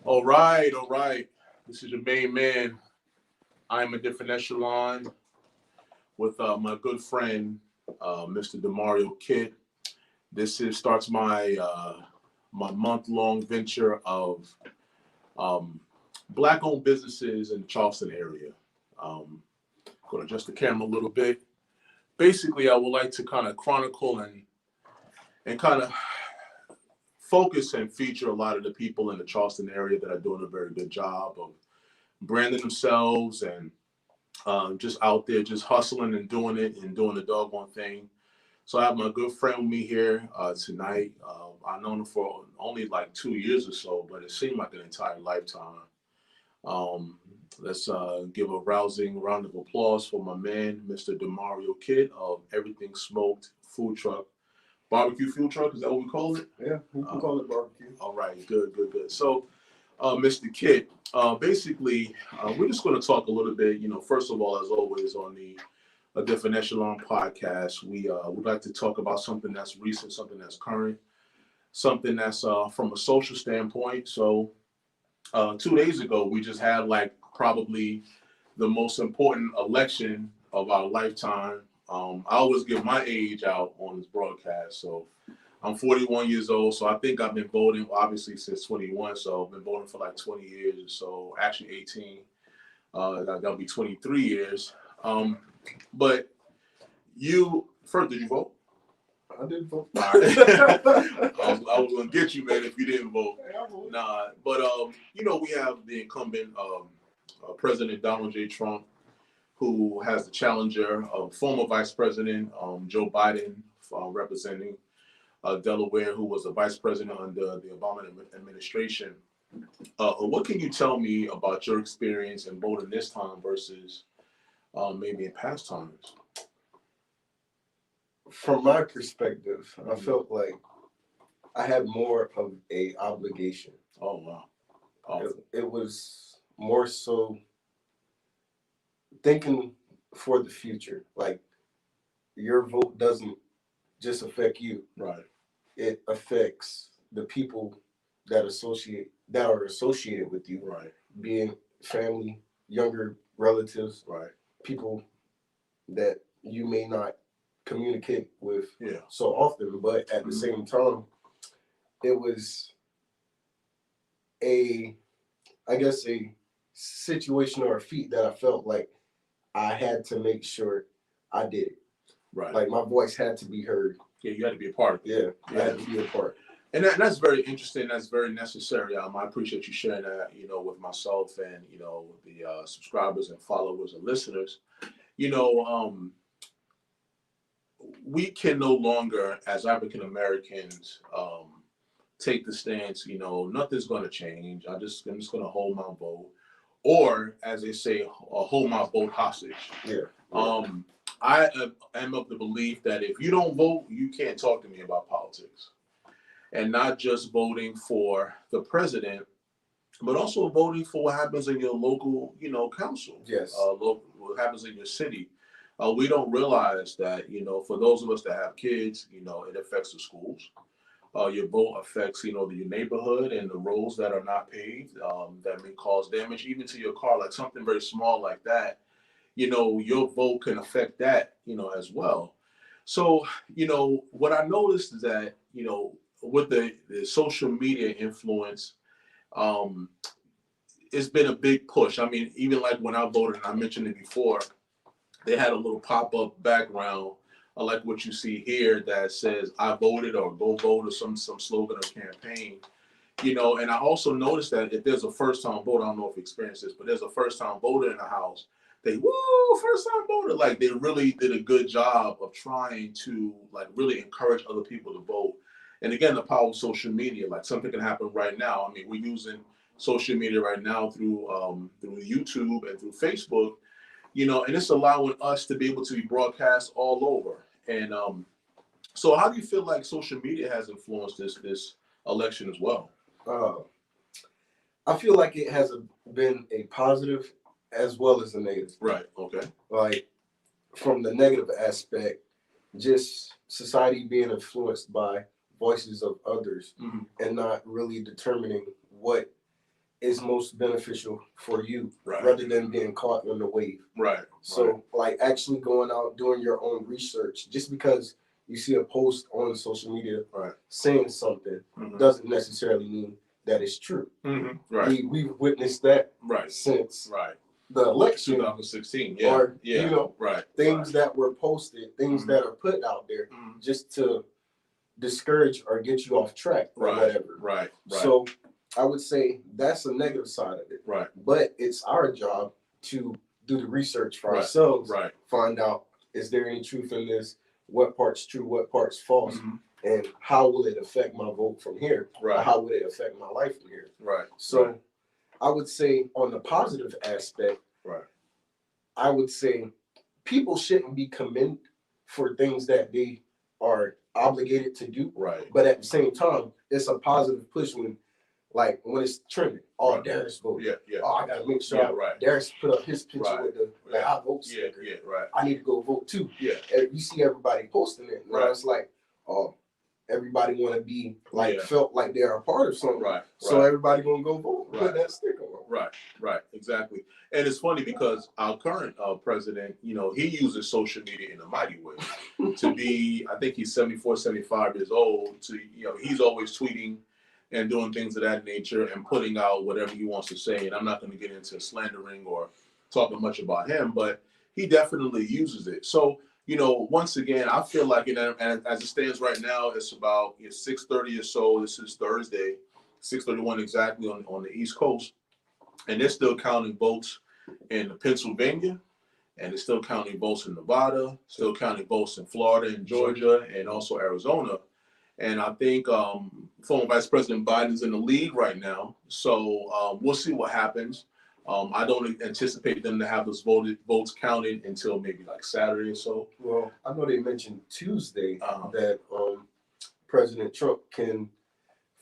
All right, all right. This is your main man. I'm a different echelon with my good friend, Mr. Demario Kitt. Starts my month-long venture of um, black-owned businesses in the Charleston area. Going to adjust the camera a little bit. Basically, I would like to kind of chronicle and kind of focus and feature a lot of the people in the Charleston area that are doing a very good job of branding themselves and just out there, just hustling and doing it and doing the doggone thing. So I have my good friend with me here tonight. I've known him for only like 2 years or so, but it seemed like an entire lifetime. Um, let's give a rousing round of applause for my man, Mr. Demario Kitt of Everything Smoked Food Truck. Barbecue food truck, is that what we call it? Yeah, we can call it barbecue. All right, good, good, good. So, Mr. Kitt, basically, we're just going to talk a little bit. First of all, as always, on the A Different Echelon podcast, we would like to talk about something that's recent, something that's current, something that's from a social standpoint. So, 2 days ago, we just had like probably the most important election of our lifetime. I always give my age out on this broadcast. So I'm 41 years old. So I think I've been voting obviously since 21. So I've been voting for like 20 years or so, actually 18. That'll be 23 years. But you, first, did you vote? I did vote. All right. I was going to get you, man, if you didn't vote. Nah, but, we have the incumbent President Donald J. Trump, who has the challenger of former Vice President Joe Biden, representing Delaware, who was the Vice President under the Obama administration. What can you tell me about your experience in voting this time versus maybe in past times? From my perspective, I felt like I had more of a obligation. Oh, wow. It was more so thinking for the future. Like, your vote doesn't just affect you. Right. It affects the people that are associated with you. Right. Being family, younger relatives, Right. people that you may not communicate with Yeah. so often, but at the same time, it was a situation or a feat that I felt like I had to make sure I did it. Right. Like, my voice had to be heard. Yeah, you had to be a part of it. Yeah, I had to be a part. And that's very interesting. That's very necessary. I appreciate you sharing that, with myself and, the subscribers and followers and listeners. We can no longer, as African Americans, take the stance, nothing's going to change. I'm just going to hold my vote. Or, as they say, hold my vote hostage. Yeah. I am of the belief that if you don't vote, you can't talk to me about politics. And not just voting for the president, but also voting for what happens in your local, council. Yes. What happens in your city. We don't realize that, for those of us that have kids, it affects the schools. Your vote affects, your neighborhood and the roads that are not paved, that may cause damage even to your car, like something very small like that. Your vote can affect that, as well. So, what I noticed is that, with the social media influence, it's been a big push. I mean, even like when I voted, and I mentioned it before, they had a little pop-up background, like what you see here, that says "I voted" or "Go vote" or some slogan or campaign. And I also noticed that if there's a first-time voter, I don't know if you experienced this, but there's a first-time voter in the house, they first-time voter. Like, they really did a good job of trying to like really encourage other people to vote. And again, the power of social media, like something can happen right now. I mean, we're using social media right now through YouTube and through Facebook, and it's allowing us to be able to be broadcast all over. And so how do you feel like social media has influenced this election as well? I feel like it has been a positive as well as a negative. Right. Okay. Like, from the negative aspect, just society being influenced by voices of others and not really determining what is most beneficial for you, Right. rather than being caught on the wave. Right. So, like, actually going out, doing your own research, just because you see a post on social media Right. saying something Mm-hmm. doesn't necessarily mean that it's true. Mm-hmm. Right. We've witnessed that Right. since Right. the election, 2016. Yeah. or Yeah. you know, Right. things that were posted, things that are put out there, just to discourage or get you off track or whatever. Right. So I would say that's a negative side of it. Right. But it's our job to do the research for Right. ourselves. Right. Find out, is there any truth in this? What part's true? What part's false? Mm-hmm. And how will it affect my vote from here? Right. Or how will it affect my life from here? Right. So I would say on the positive aspect, I would say people shouldn't be commended for things that they are obligated to do. Right. But at the same time, it's a positive push when it's trending. Oh, Darius voted. Yeah. Yeah. Oh, I gotta make sure Darius put up his picture with the I vote sticker. Yeah. Right. I need to go vote too. Yeah. And you see everybody posting it. Now it's like, oh, everybody want to be felt like they're a part of something. Right. So everybody gonna go vote. Put that sticker on. Right. Exactly. And it's funny because our current president, you know, he uses social media in a mighty way. To be, I think he's 74, 75 years old. To, you know, he's always tweeting and doing things of that nature and putting out whatever he wants to say. And I'm not going to get into slandering or talking much about him, but he definitely uses it. So, you know, once again, I feel like, as it stands right now, it's about 6:30 or so. This is Thursday, 6:31 exactly on the East Coast. And they're still counting votes in Pennsylvania, and they're still counting votes in Nevada, still counting votes in Florida and Georgia, and also Arizona. And I think former Vice President Biden's in the lead right now. So we'll see what happens. I don't anticipate them to have those votes counted until maybe like Saturday or so. Well, I know they mentioned Tuesday that President Trump can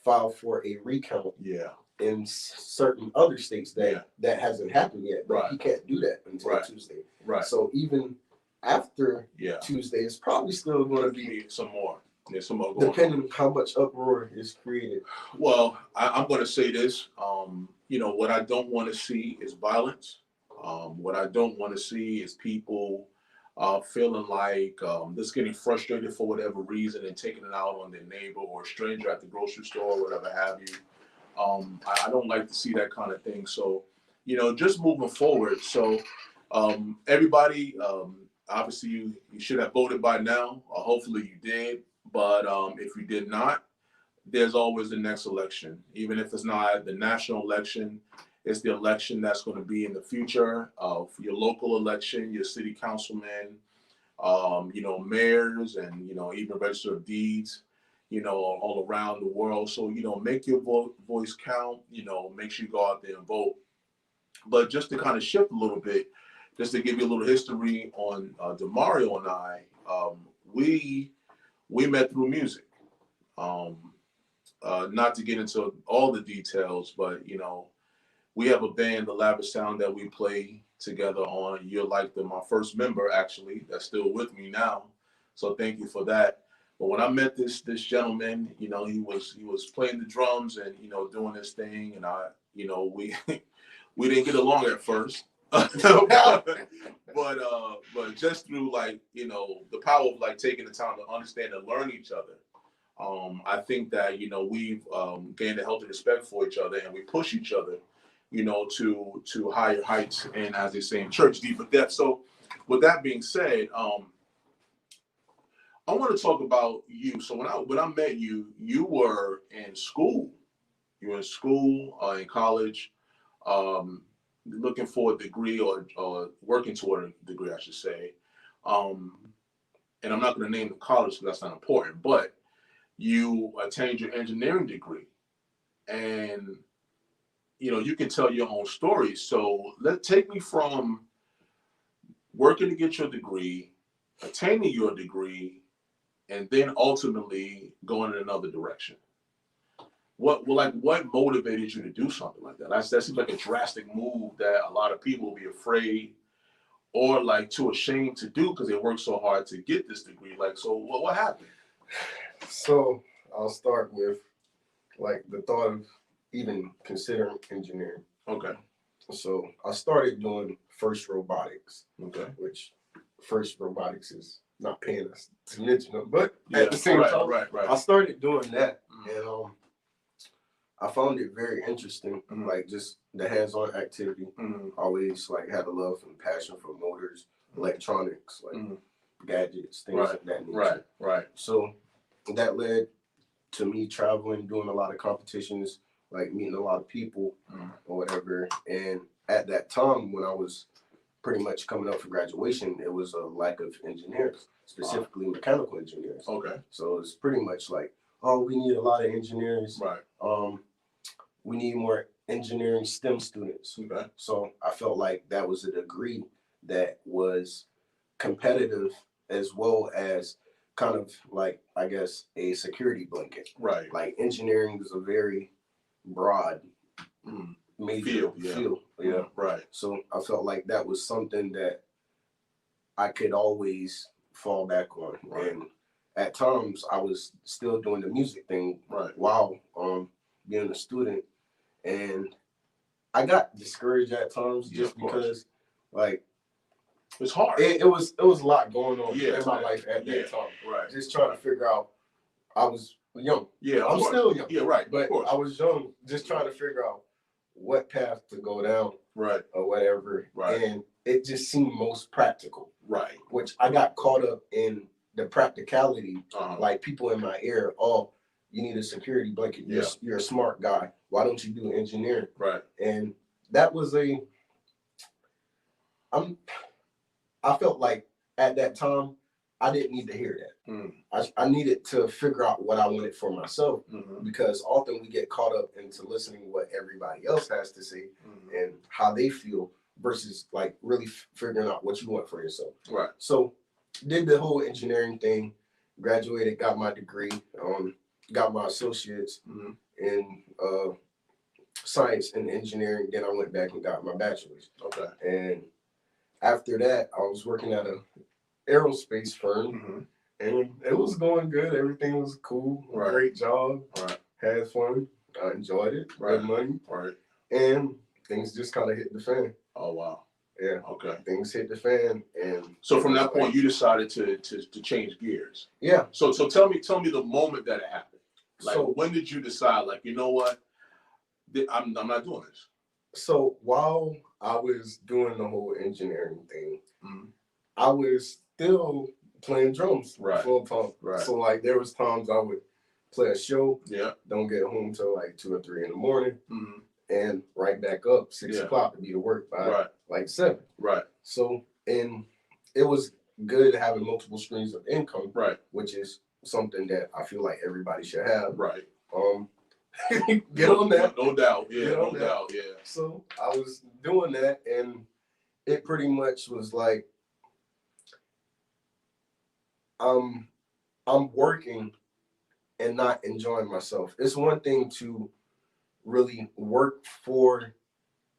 file for a recount. Yeah. In certain other states that hasn't happened yet, but he can't do that until Tuesday. Right. So even after Tuesday, it's probably still going to be some more. There's some more going depending on how much uproar is created. Well, I'm going to say this. You know, what I don't want to see is violence. What I don't want to see is people feeling like just getting frustrated for whatever reason and taking it out on their neighbor or a stranger at the grocery store or whatever have you. I don't like to see that kind of thing. So, you know, just moving forward. So, everybody, obviously, you should have voted by now. Hopefully, you did. But if you did not, there's always the next election. Even if it's not the national election, it's the election that's going to be in the future of your local election, your city councilmen, you know, mayors, and, you know, even register of deeds, you know, all around the world. So, you know, make your voice count, you know, make sure you go out there and vote. But just to kind of shift a little bit, just to give you a little history on Demario and I, we met through music. Not to get into all the details, but, you know, we have a band, The Lavish Sound, that we play together on. You're like my first member, actually, that's still with me now. So thank you for that. But when I met this gentleman, you know, he was playing the drums and, you know, doing his thing, and you know, we didn't get along at first, but just through, like, you know, the power of, like, taking the time to understand and learn each other, I think that, you know, we've gained a healthy respect for each other, and we push each other, you know, to higher heights, and, as they say in church, deeper depths. So with that being said, I want to talk about you. So when I met you, you were in school. You were in school, in college, looking for a degree or working toward a degree, I should say. And I'm not going to name the college because that's not important, but you attained your engineering degree. And, you know, you can tell your own story. So take me from working to get your degree, attaining your degree, and then ultimately going in another direction. What motivated you to do something like that? That seems like a drastic move that a lot of people will be afraid or, like, too ashamed to do because they worked so hard to get this degree. Like, so what happened? So I'll start with, like, the thought of even considering engineering. Okay. So I started doing FIRST Robotics. Okay. Which FIRST Robotics is not paying us to mention them, but at the same time, right. I started doing that, and I found it very interesting, like just the hands-on activity. Always like had a love and passion for motors, electronics, like gadgets, things of that nature. Right. So that led to me traveling, doing a lot of competitions, like meeting a lot of people or whatever. And at that time, when I was pretty much coming up for graduation, it was a lack of engineers, specifically mechanical engineers. Okay. So it's pretty much like, oh, we need a lot of engineers. Right. We need more engineering STEM students. Okay. So I felt like that was a degree that was competitive as well as kind of like, I guess, a security blanket. Right. Like engineering is a very broad major field. Yeah. Right. So I felt like that was something that I could always fall back on. Right. And at times I was still doing the music thing while being a student. And I got discouraged at times just because like it's hard. It was a lot going on in my life at that time. Right. Just trying to figure out. I was young. Yeah, I'm still young. Yeah, right. But I was young, just trying to figure out what path to go down. Right. Or whatever. Right. And it just seemed most practical. Right. Which I got caught up in the practicality. Like people in my ear, oh, you need a security blanket. You're a smart guy. Why don't you do engineering? Right. And that was I felt like at that time, I didn't need to hear that. I needed to figure out what I wanted for myself because often we get caught up into listening to what everybody else has to say and how they feel versus like really figuring out what you want for yourself. Right. So did the whole engineering thing, graduated, got my degree, got my associates in science and engineering. Then I went back and got my bachelor's. Okay. And after that, I was working at an aerospace firm, and it was going good. Everything was cool. Right. Great job. Right. Had fun. I enjoyed it. Right. Good money. Right. And things just kind of hit the fan. Oh wow. Yeah. Okay. Things hit the fan, and so from that point, you decided to change gears. Yeah. So tell me the moment that it happened. Like, so when did you decide? Like, you know what? I'm not doing this. So while I was doing the whole engineering thing, I was still playing drums full time. Right. So like there was times I would play a show. Yeah. Don't get home till like 2 or 3 in the morning. And right back up 6 o'clock to be to work by like 7. Right. So and it was good having multiple streams of income. Right. Which is something that I feel like everybody should have. Right. Get on that. No doubt. Yeah, no doubt. Yeah. So I was doing that, and it pretty much was like, I'm working and not enjoying myself. It's one thing to really work for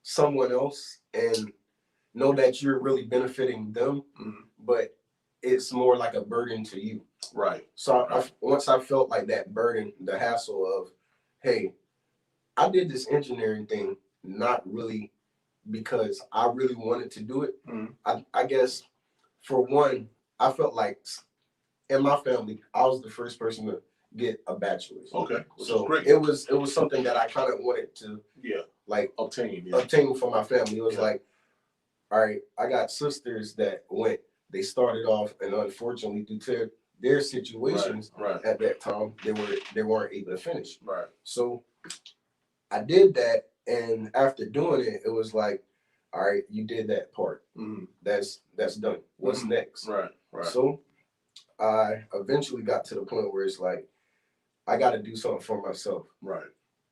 someone else and know that you're really benefiting them, but it's more like a burden to you. Right. So once I felt like that burden, the hassle of, hey, I did this engineering thing not really because I really wanted to do it. I guess for one, I felt like in my family, I was the first person to get a bachelor's. Okay. So great. it was something that I kind of wanted to like obtain for my family. It was like, all right, I got sisters that they started off, and unfortunately due to their situations at that time, they weren't able to finish. Right. So I did that, and after doing it, it was like, all right, you did that part. That's done. What's next? Right. Right. So I eventually got to the point where it's like, I got to do something for myself. Right.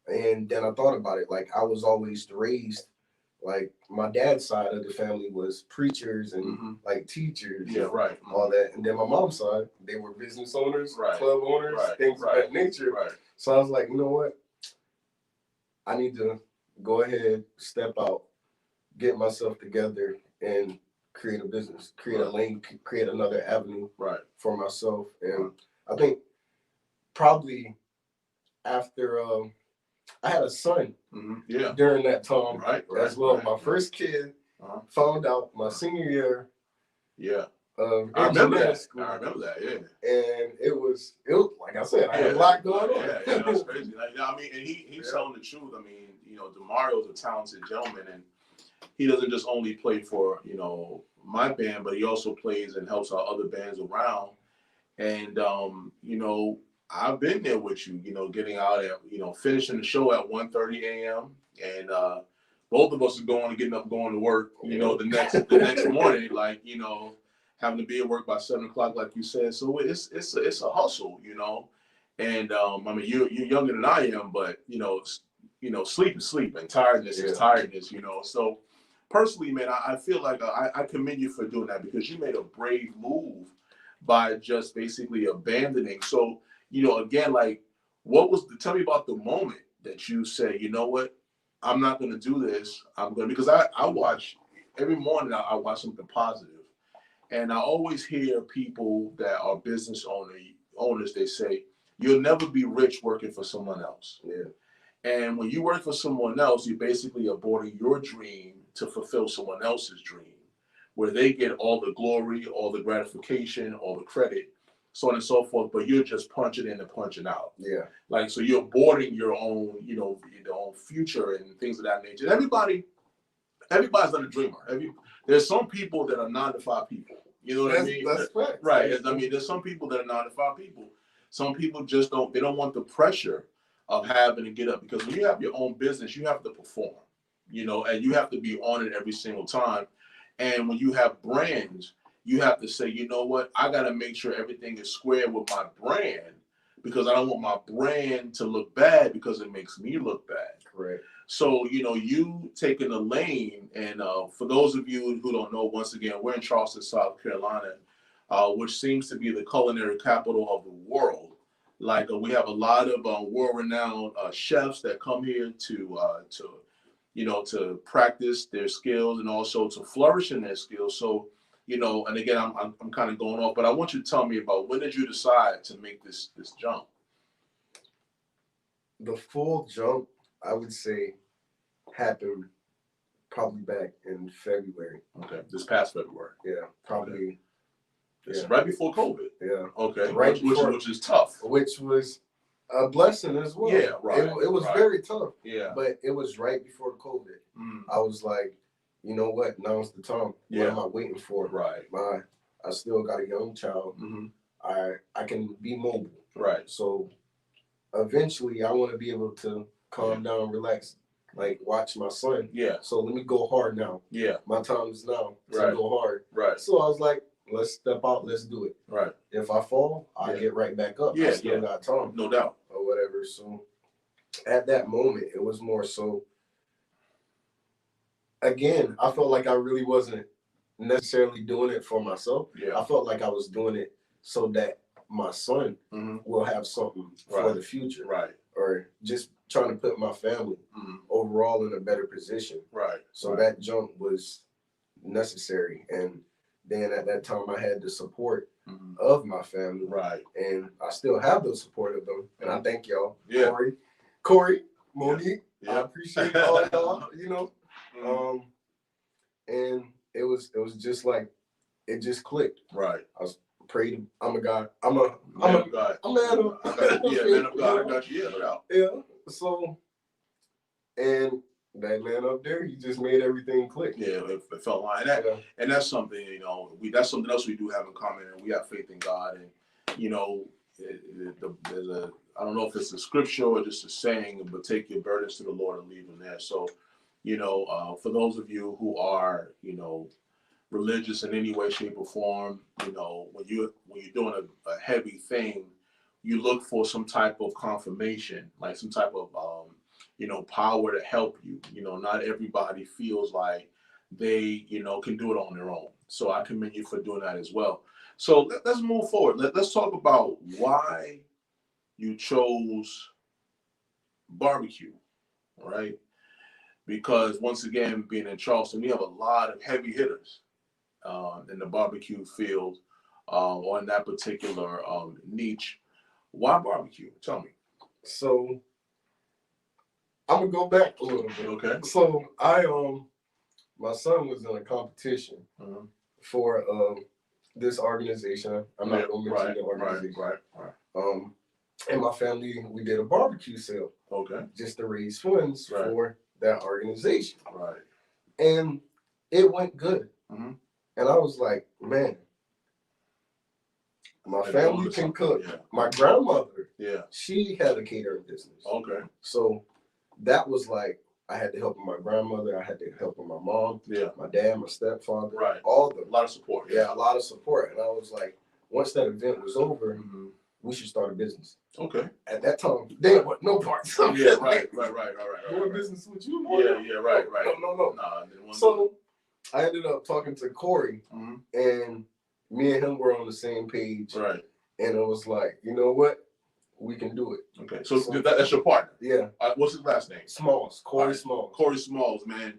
And then I thought about it. Like, I was always raised, like, my dad's side of the family was preachers and like teachers. Yeah, right. All that. And then my mom's side, they were business owners, club owners, things of that nature. Right. So I was like, you know what? I need to go ahead, step out, get myself together, and create a business, create a lane, create another avenue for myself. And I think probably after I had a son Yeah. during that time Right. as well. Right. My first kid found out my senior year. Yeah. Of I remember that. school. I remember that. Yeah. And it was like I said, I had a lot going on. Yeah, yeah, that's crazy. Like, I mean, and he's telling the truth. I mean, you know, Demario's a talented gentleman, and he doesn't just only play for, you know, my band, but he also plays and helps out other bands around. And you know, I've been there with you, you know, getting out at, you know, finishing the show at 1:30 a.m. and both of us are getting up, going to work, you know, the next morning, like, you know, having to be at work by 7 o'clock, like you said. So it's a hustle, you know. And I mean, you're younger than I am, but you know, sleep is sleep, and tiredness is tiredness, you know. So personally, man, I feel like I commend you for doing that, because you made a brave move by just basically abandoning. So, you know, again, like, tell me about the moment that you say, you know what, I'm not going to do this. I'm going to, because I watch every morning, I watch something positive. And I always hear people that are business owners, they say, you'll never be rich working for someone else. Yeah. And when you work for someone else, you're basically aborting your dream to fulfill someone else's dream, where they get all the glory, all the gratification, all the credit, so on and so forth, but you're just punching in and punching out. Yeah. Like, so you're aborting your own, you know, your own future and things of that nature. And everybody's not a dreamer. There's some people that are 9-to-5 people. You know what I mean? That's correct. Right. I mean, there's some people that are 9-to-5 people. Some people just don't want the pressure of having to get up, because when you have your own business, you have to perform, you know, and you have to be on it every single time. And when you have brands, you have to say, you know what, I got to make sure everything is square with my brand, because I don't want my brand to look bad because it makes me look bad. Correct. So, you know, you taking a lane, and for those of you who don't know, once again, we're in Charleston, South Carolina, which seems to be the culinary capital of the world. Like, we have a lot of world-renowned chefs that come here to practice their skills and also to flourish in their skills. So, you know, and again, I'm kind of going off, but I want you to tell me about, when did you decide to make this jump? The full jump, I would say, happened probably back in February. Okay, this past February. Yeah, probably. Okay. It's right before COVID. Yeah. Okay. Right which is tough. Which was a blessing as well. Yeah, right. It was very tough. Yeah. But it was right before COVID. I was like, you know what? Now's the time. Yeah. What am I waiting for? Right. I still got a young child. I can be mobile. Right. So eventually I want to be able to calm down, relax, like watch my son. Yeah. So let me go hard now. Yeah. My time is now to go hard. Right. So I was like, let's step out, let's do it. Right. If I fall, I get right back up. Yeah. I still got time. No doubt. Or whatever. So at that moment, it was more so, again, I felt like I really wasn't necessarily doing it for myself. Yeah. I felt like I was doing it so that my son will have something for the future. Right. Or just trying to put my family overall in a better position. Right. So that jump was necessary. And then at that time I had the support of my family. Right. And I still have the support of them. And I thank y'all. Yeah. Corey, Monique. Yeah. I appreciate all y'all, you know. And it was just like, it just clicked. Right. I was prayed. I'm a God. I'm a man of God. I'm a man of man of God. I got you. Yeah, no doubt. Yeah. So, and that man up there, he just made everything click. Yeah, it felt like that. And that's something, you know, that's something else we do have in common, and we have faith in God. And, you know, there's I don't know if it's a scripture or just a saying, but take your burdens to the Lord and leave them there. So, you know, for those of you who are, you know, religious in any way, shape, or form, you know, when you're doing a heavy thing, you look for some type of confirmation, like some type of you know, power to help you. You know, not everybody feels like they, you know, can do it on their own. So I commend you for doing that as well. So let's move forward. Let's talk about why you chose barbecue, right? Because once again, being in Charleston, we have a lot of heavy hitters in the barbecue field or in that particular niche. Why barbecue? Tell me. So I'm gonna go back a little bit. Okay. So my son was in a competition for this organization. I'm not gonna mention the organization. Right. And my family, we did a barbecue sale. Okay. Just to raise funds for that organization. Right. And it went good. Mm-hmm. And I was like, man, my family can cook. Yeah. My grandmother, she had a catering business. Okay. So that was like, I had to help my grandmother. I had to help my mom, my dad, my stepfather, all of them. A lot of support. Yeah, a lot of support. And I was like, once that event was over, we should start a business. Okay. At that time, there was no parts. Yeah, right. Doing business with you? Yeah, right. No. Nah, so I ended up talking to Corey, and me and him were on the same page. Right. And it was like, you know what? We can do it. Okay. So that's your partner? Yeah. What's his last name? Smalls. Corey Smalls. Corey Smalls, man.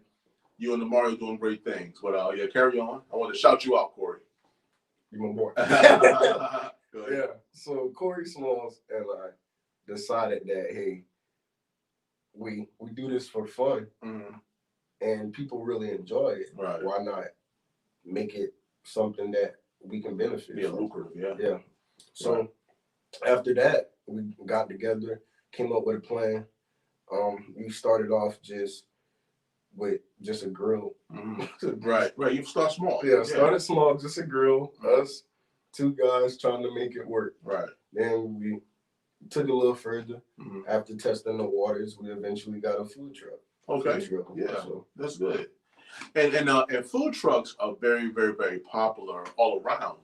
You and Demario doing great things. But carry on. I want to shout you out, Corey. You my boy. Yeah. So Corey Smalls and I decided that, hey, we do this for fun, and people really enjoy it. Right. Why not make it something that we can benefit from? Lucrative. Yeah. So after that, we got together, came up with a plan. We started off just with just a grill. Right. You start small. Yeah, started small, just a grill. Us two guys trying to make it work. Right. Then we took it a little further. After testing the waters, we eventually got a food truck. Okay. So that's good. And food trucks are very, very, very popular all around.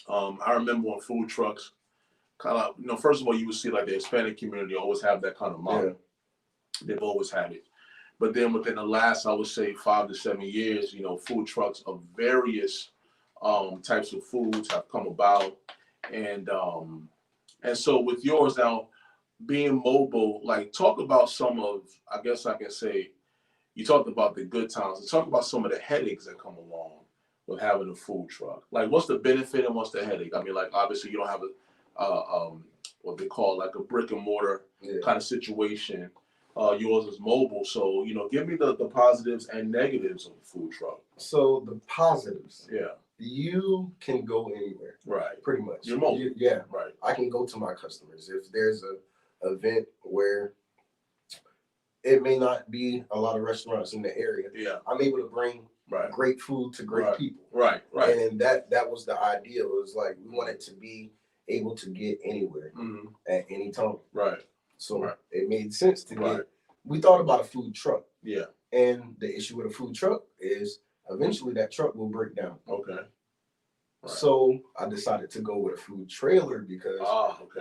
I remember when food trucks kind of, first of all, you would see like the Hispanic community always have that kind of model. Yeah. They've always had it. But then within the last, I would say 5 to 7 years, food trucks of various types of foods have come about. And so with yours now, being mobile, like talk about some of, I guess I can say, you talked about the good times, and talk about some of the headaches that come along with having a food truck. Like what's the benefit and what's the headache? I mean, like obviously you don't have what they call like a brick and mortar kind of situation. Yours is mobile. So, give me the positives and negatives of a food truck. So the positives. Yeah. You can go anywhere. Right. Pretty much. You're mobile. Right. I can go to my customers. If there's an event where it may not be a lot of restaurants in the area, I'm able to bring great food to great people. Right. And that was the idea. It was like we wanted to be able to get anywhere at any time. Right. So it made sense to get. We thought about a food truck. Yeah. And the issue with a food truck is eventually that truck will break down. Okay. So I decided to go with a food trailer because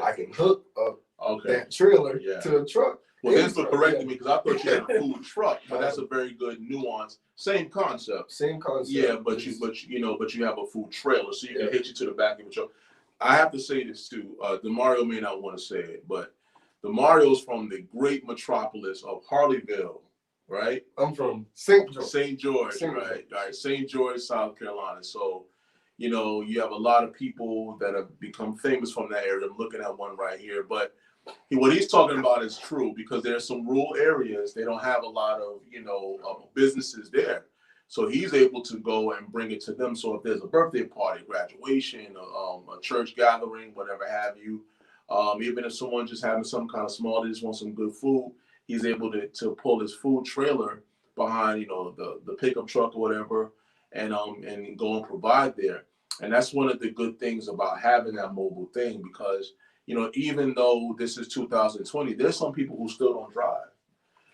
I can hook up that trailer to a truck. Well, thanks for correcting me because I thought you had a food truck, but that's a very good nuance. Same concept. Yeah, but you have a food trailer, so you can hitch it to the back of the truck. I have to say this too. Demario may not want to say it, but Demario's from the great metropolis of Harleyville, right? I'm from St. George, right? St. George, South Carolina. So, you have a lot of people that have become famous from that area. I'm looking at one right here, but what he's talking about is true because there's some rural areas. They don't have a lot of, businesses there. So he's able to go and bring it to them. So if there's a birthday party, graduation, a church gathering, whatever have you, even if someone just having some kind of small, they just want some good food, he's able to pull his food trailer behind, the pickup truck or whatever, and go and provide there. And that's one of the good things about having that mobile thing because, even though this is 2020, there's some people who still don't drive.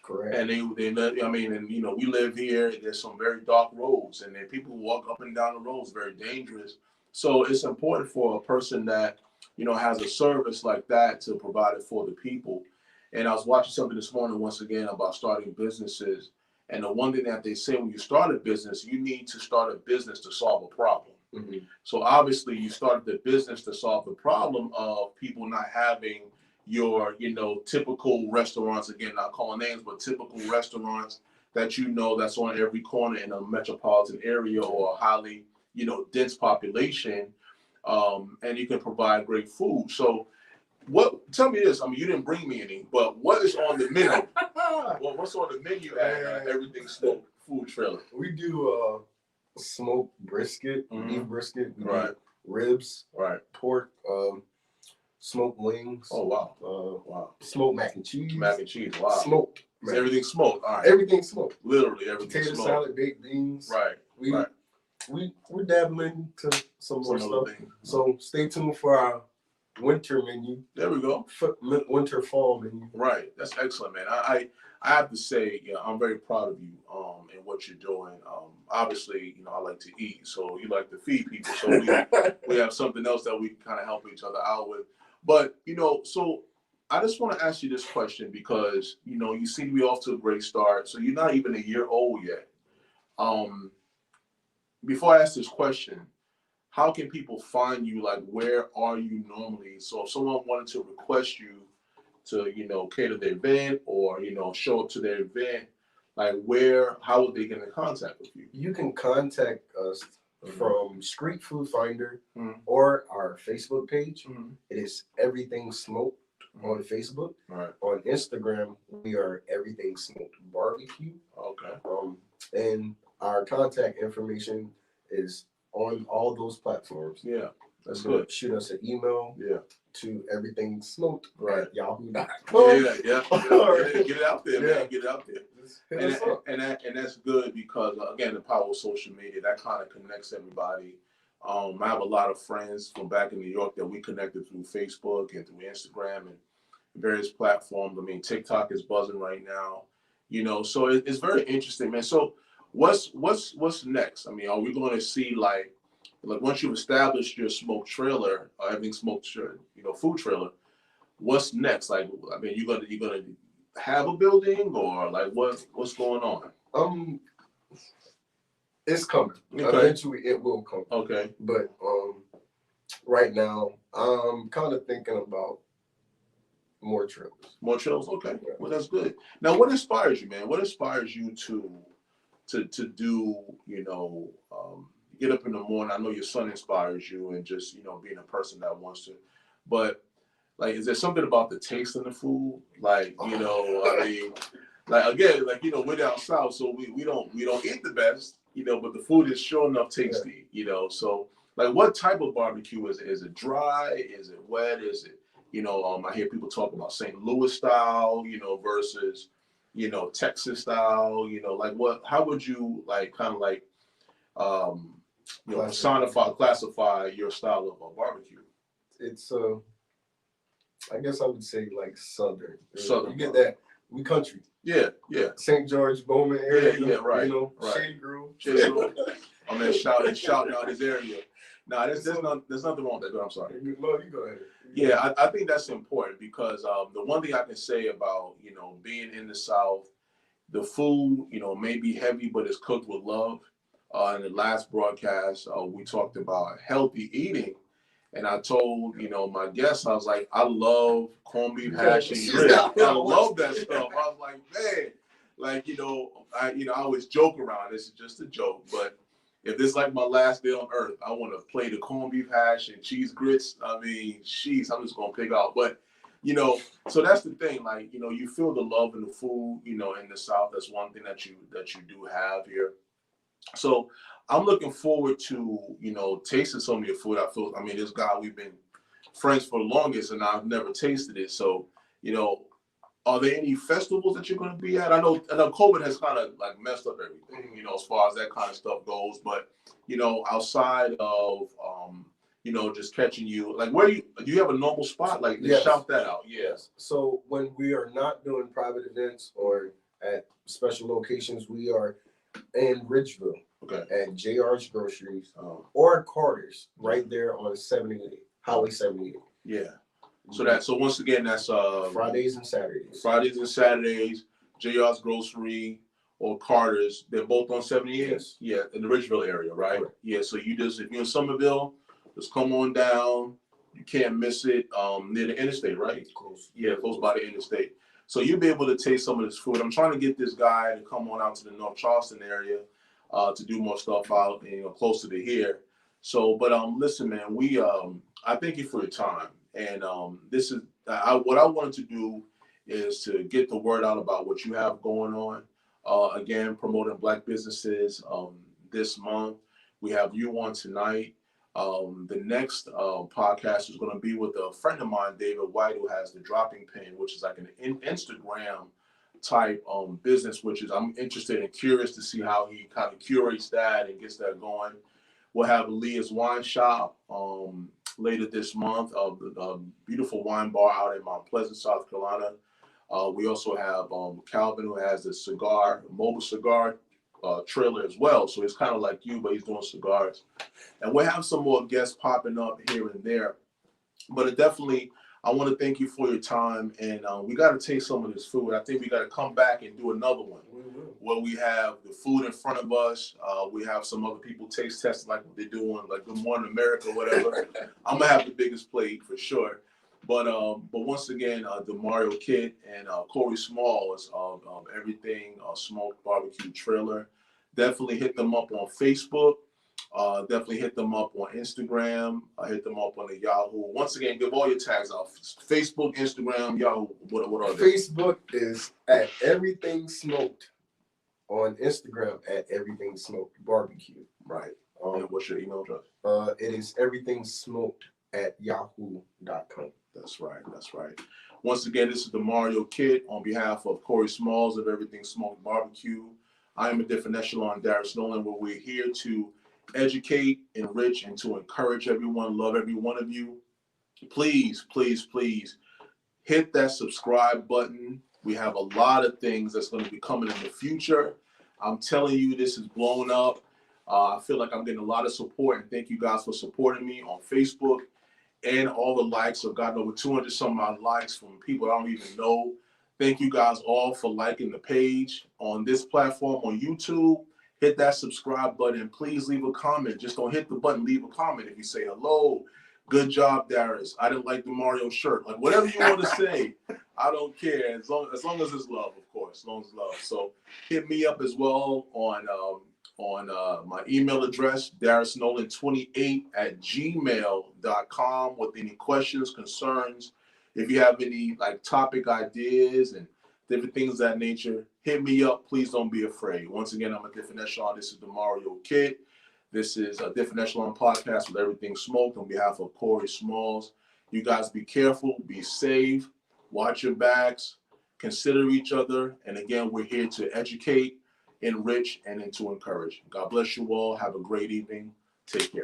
Correct. And we live here. There's some very dark roads, and then people who walk up and down the roads, very dangerous. So it's important for a person that, has a service like that to provide it for the people. And I was watching something this morning, once again, about starting businesses. And the one thing that they say when you start a business, you need to start a business to solve a problem. Mm-hmm. So obviously you started the business to solve the problem of people not having your, typical restaurants, again, not calling names, but typical restaurants that that's on every corner in a metropolitan area or a highly, dense population. And you can provide great food. So tell me this, you didn't bring me any, but what is on the menu? what's on the menu at Everything Smoked Food Trailer? We do smoked brisket, beef brisket. We do ribs, pork, smoked wings. Oh wow, smoked mac and cheese. Wow. Smoked. So everything smoked. All right. Everything smoked. Literally everything Potato smoked. salad, baked beans. We're dabbling into some more stuff. So stay tuned for our winter menu. There we go. Winter fall menu. Right. That's excellent, man. I have to say, I'm very proud of you and what you're doing. Obviously, I like to eat, so you like to feed people. So we have something else that we can kind of help each other out with. But so I just want to ask you this question because you seem to be off to a great start. So you're not even a year old yet. Before I ask this question, how can people find you? Like, where are you normally? So if someone wanted to request you to, cater their event or, show up to their event, like how would they get in contact with you? You can contact us from Street Food Finder or our Facebook page. It is Everything Smoked on Facebook. On Instagram, we are Everything Smoked Barbecue. Okay. And our contact information is on all those platforms. Yeah, that's good. Shoot us an email. To Everything Smoked at yahoo.com. Yeah. Get it out there, man. Get it out there. And that's good because again, the power of social media that kind of connects everybody. I have a lot of friends from back in New York that we connected through Facebook and through Instagram and various platforms. I mean, TikTok is buzzing right now. So it's very interesting, man. So what's next? I mean, are we going to see like once you've established your smoke trailer, Everything Smoked, food trailer, what's next? Like, I mean, you gonna have a building or like what's going on? It's coming. Okay. Eventually, it will come. Okay. But right now, I'm kind of thinking about more trailers. More trailers. Okay. Yeah. Well, that's good. Now, what inspires you, man? What inspires you to do? Get up in the morning. I know your son inspires you, and just being a person that wants to. But like, is there something about the taste of the food? Like, I mean, like again, like we're down south, so we don't eat the best, but the food is sure enough tasty, So like, what type of barbecue is it? Is it dry? Is it wet? Is it I hear people talk about St. Louis style, versus Texas style, like how would you like kind of like classify your style of barbecue? It's I guess I would say like southern. You get that? We country. Yeah. St. George, Bowman area. Yeah, right. Shady Grove. I'm gonna shout out his area. Nah, there's nothing wrong with that. I'm sorry. You go ahead. Yeah, I think that's important because the one thing I can say about being in the South, the food may be heavy, but it's cooked with love. In the last broadcast, we talked about healthy eating. And I told, my guests, I was like, I love corned beef hash and grits. I love that stuff. I was like, man, like, I always joke around. This is just a joke. But if this is like my last day on earth, I want to play the corned beef hash and cheese grits. I mean, sheesh, I'm just going to pick out. But, so that's the thing. Like, you feel the love in the food, in the South. That's one thing that you do have here. So I'm looking forward to, tasting some of your food. I mean, this guy, we've been friends for the longest and I've never tasted it. So, are there any festivals that you're going to be at? I know COVID has kind of like messed up everything, as far as that kind of stuff goes. But, outside of, just catching you, like do you have a normal spot? Like, yes. Shout that out. Yes. So when we are not doing private events or at special locations, we are in Ridgeville, at JR's Groceries or Carter's, right there on 78, Highway 78. Yeah. So once again, that's Fridays and Saturdays. Fridays and Saturdays, JR's Grocery or Carter's. They're both on 78. Yes. Yeah, in the Ridgeville area, right? Correct. Yeah. So if you're in Somerville, just come on down. You can't miss it. Near the interstate, right? Close. Yeah, close by the interstate. So you'll be able to taste some of this food. I'm trying to get this guy to come on out to the North Charleston area to do more stuff out, closer to here. So, but listen, man, I thank you for your time. And this is what I wanted to do is to get the word out about what you have going on. Again, promoting Black businesses this month. We have you on tonight. The next podcast is going to be with a friend of mine, David White, who has the Dropping Pin, which is like an Instagram type business, which is I'm interested and curious to see how he kind of curates that and gets that going. We'll have Leah's Wine Shop later this month, the beautiful wine bar out in Mount Pleasant, South Carolina. We also have Calvin, who has the mobile cigar trailer as well. So it's kind of like you, but he's doing cigars. And we'll have some more guests popping up here and there. But I want to thank you for your time. And we got to taste some of this food. I think we got to come back and do another one where we have the food in front of us. We have some other people taste testing like what they're doing, like Good Morning America, whatever. I'm going to have the biggest plate for sure. But once again, Demario Kitt and Corey Smalls of Everything Smoked Barbecue Trailer. Definitely hit them up on Facebook. Definitely hit them up on Instagram. Hit them up on the Yahoo. Once again, give all your tags out. Facebook, Instagram, Yahoo. What are they? Facebook is at Everything Smoked. On Instagram at Everything Smoked Barbecue. Right. And what's your email address? It is everythingsmoked@yahoo.com. That's right. That's right. Once again, this is Demario Kitt on behalf of Corey Smalls of Everything Smoked Barbecue. I am a different echelon, Darius Nolan, where we're here to educate, enrich, and to encourage everyone, love every one of you. Please, please, please hit that subscribe button. We have a lot of things that's going to be coming in the future. I'm telling you, this is blown up. I feel like I'm getting a lot of support, and thank you guys for supporting me on Facebook and all the likes. I've gotten over 200 some odd likes from people I don't even know. Thank you guys all for liking the page on this platform on YouTube. Hit that subscribe button. Please leave a comment. Just don't hit the button. Leave a comment. If you say hello, good job, Darius. I didn't like the Mario shirt. Like whatever you want to say, I don't care. As long as it's love, of course. As long as it's love. So hit me up as well on my email address, DariusNolan28@gmail.com with any questions, concerns. If you have any like topic ideas and different things of that nature, hit me up. Please don't be afraid. Once again, I'm a different echelon. This is Demario Kitt. This is a different echelon podcast with Everything Smoked on behalf of Corey Smalls. You guys be careful, be safe, watch your backs, consider each other. And again, we're here to educate, enrich, and to encourage. God bless you all. Have a great evening. Take care.